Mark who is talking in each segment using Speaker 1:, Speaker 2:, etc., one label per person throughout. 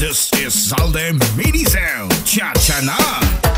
Speaker 1: This is Salde Mini Sound. Cha-cha na.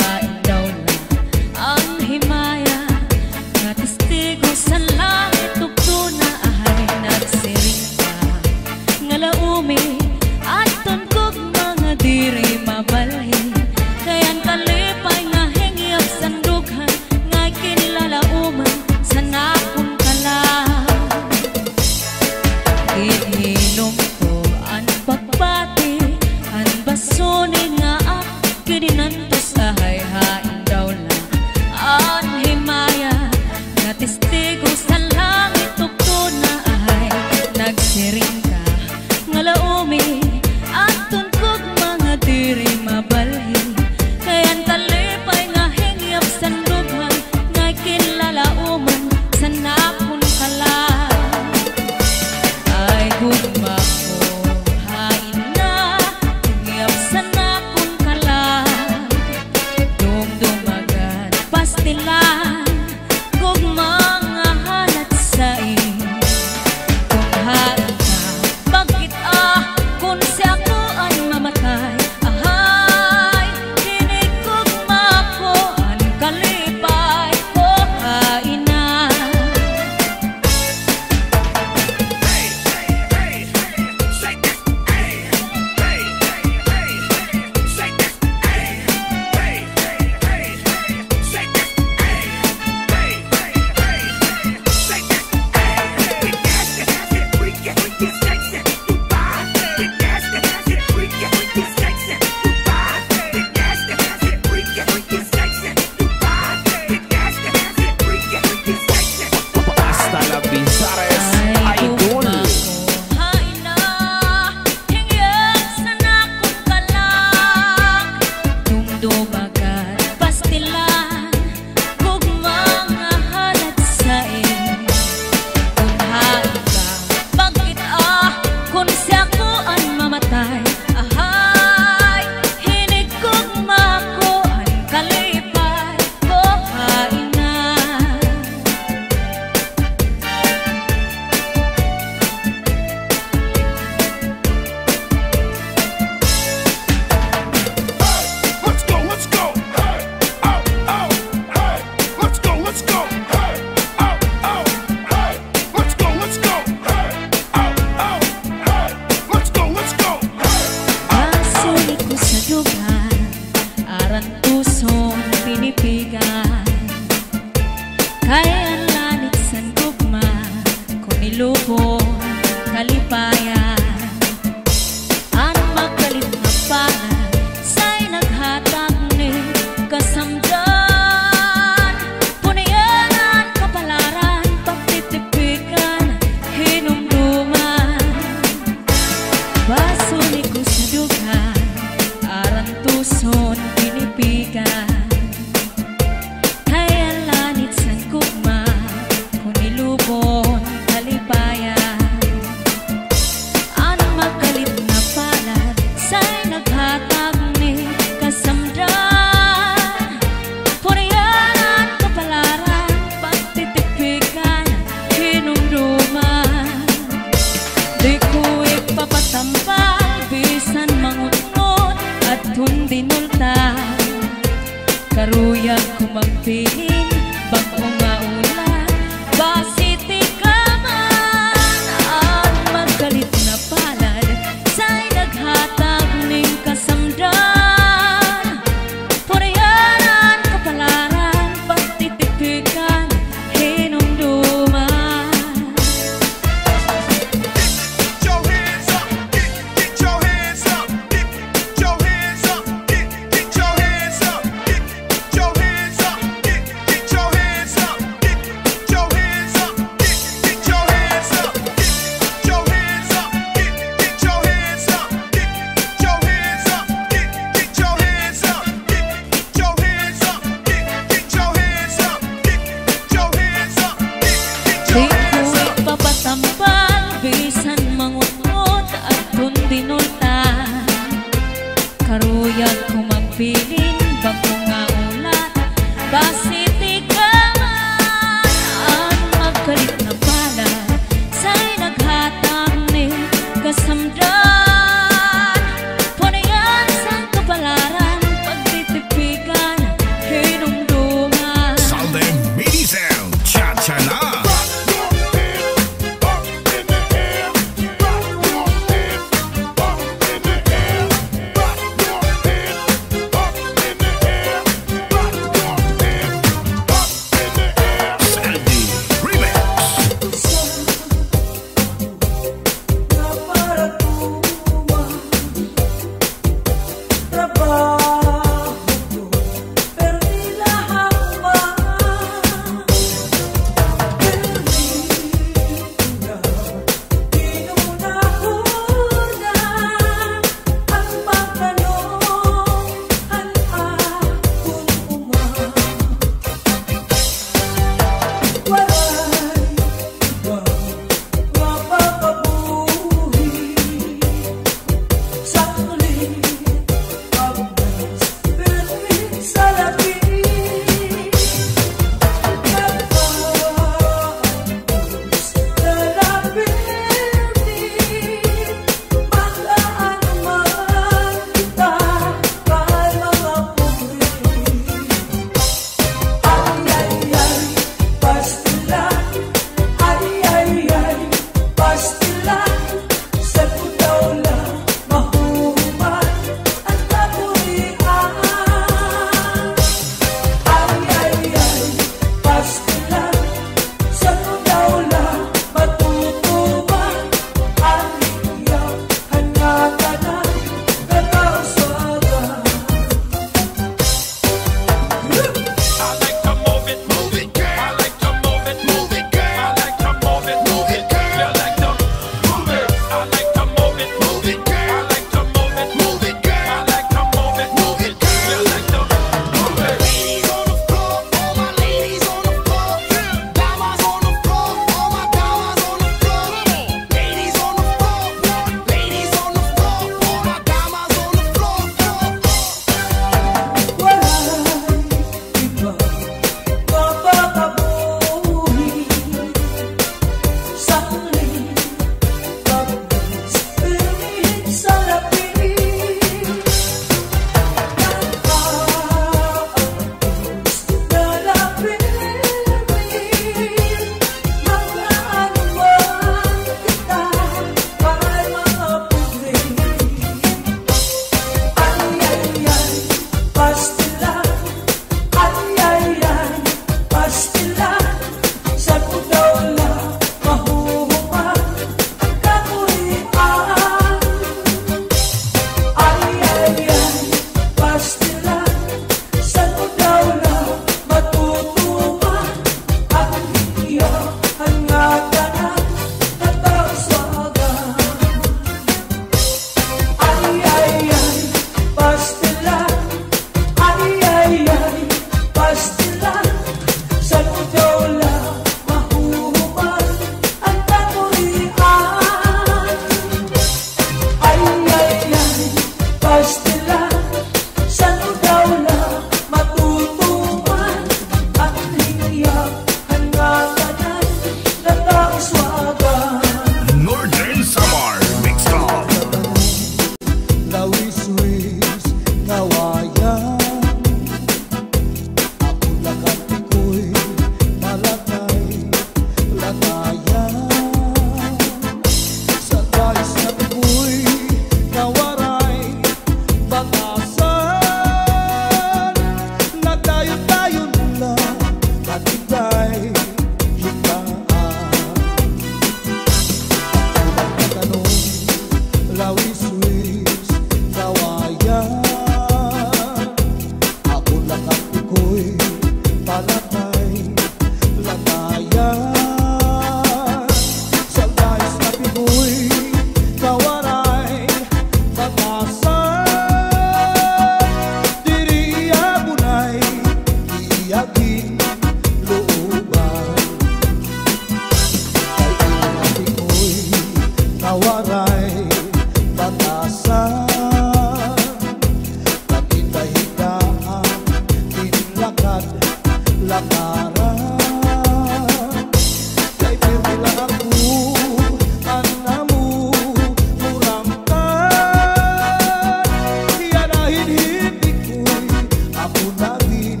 Speaker 2: halin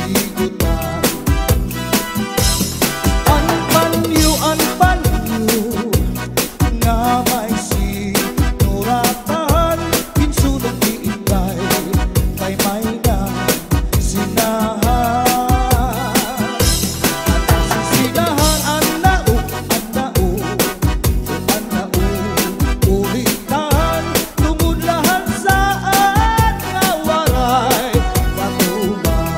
Speaker 2: igutan. Ang panyo nga may sinuratan, pinsulong iikay kay may na sinahan. Sinahan ang nao, ulitan, tungod lahat saan nga waray patuman.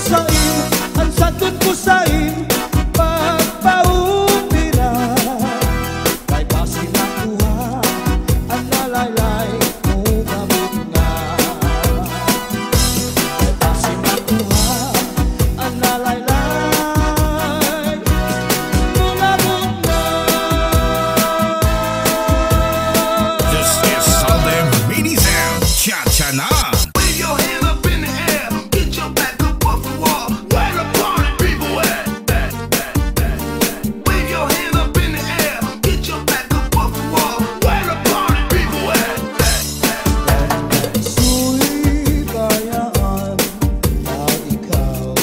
Speaker 2: saim, ang satun ko saim, pagpaumira. Kay basin nakuha, ang nalaylay mo gamit nga. Kay basin nakuha, ang nalaylay mo gamit nga.
Speaker 1: This is Sunday Mini Sound. Cha-cha na.
Speaker 3: Wave your hands up in the air, get your back up off the wall. Where the party people at? Wave your hands up in the air, get your back up off the wall. Where the party people at?
Speaker 2: Su'y kayaan na ikaw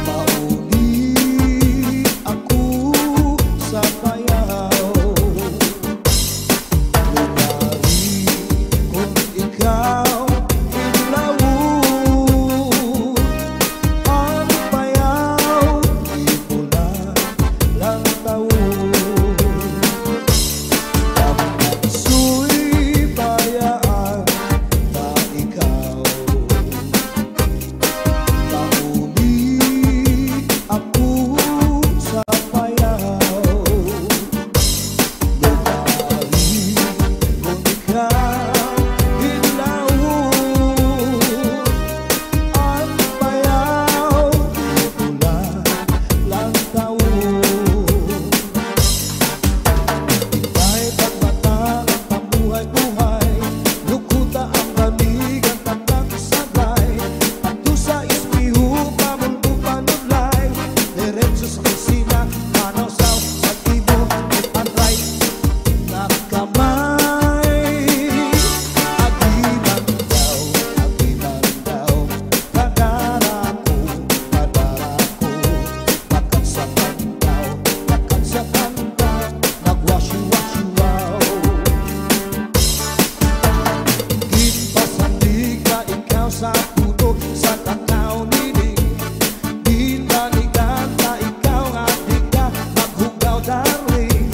Speaker 2: mauli ako sa bayaw. Lumari kung ikaw inlawon ang bayaw, di pula lang taon. Su'y bayaan na ikaw mauli ako sa bayaw. Lumari kung ikaw inlawon ang bayaw, di pula lang taon. Ika'y pagmatang ang pambuhay-buhay, lukuta ang baligan tatang sabay. Pagto sa ismiho, pamundo panulay, diretso sa kusina, manawsaw sa tibo, ang right na kamay. Aginan daw, kadara ko, nakagsakan daw, nagwashi-washi wow. Gipasandig ka ikaw sa puto, sa takaw nining. Dinanigan ka ikaw, adik ka, maghugaw darling.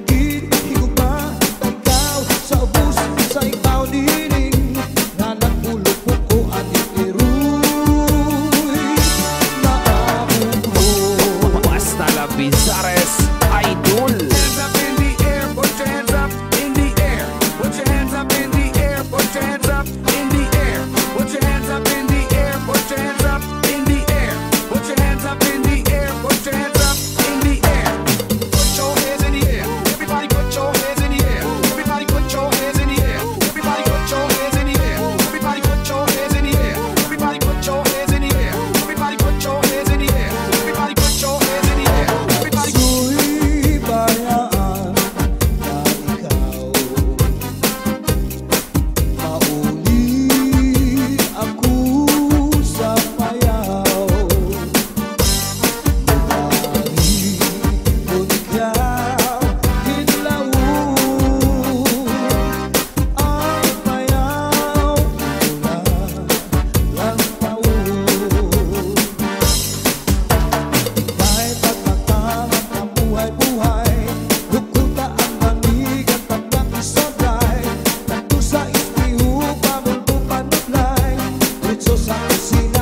Speaker 2: Gihigugma ka ikaw, sa ubus, sa ikaw nining. Nga nagpulupok ko adik iruy, naabot.
Speaker 4: Basta la Bizares Idol.
Speaker 3: Hands up in the air, put your hands up in the air. Put your hands up in the air, put your hands up in the air. Put your hands up in the air, put your hands up in the air. Put your hands up in the air, put your hands up in the air. Put your hands in the air. Everybody put your hands in the air. Everybody put your hands in the air. Everybody put your hands in the air. Everybody put your hands in the air. Everybody put your hands in the air. Everybody put your hands in the air. Everybody put your hands in the air. Everybody
Speaker 2: Su'y bayaan na ikaw mauli ako sa bayaw. Lumari kung ikaw inlawon ang bayaw, di pula lang taon. Ika'y pagmatang ang buhay-buhay, lukuta ang baligan tatang sabay. Pagto sa ismiho, pamundo panulay, diretso sa kusina,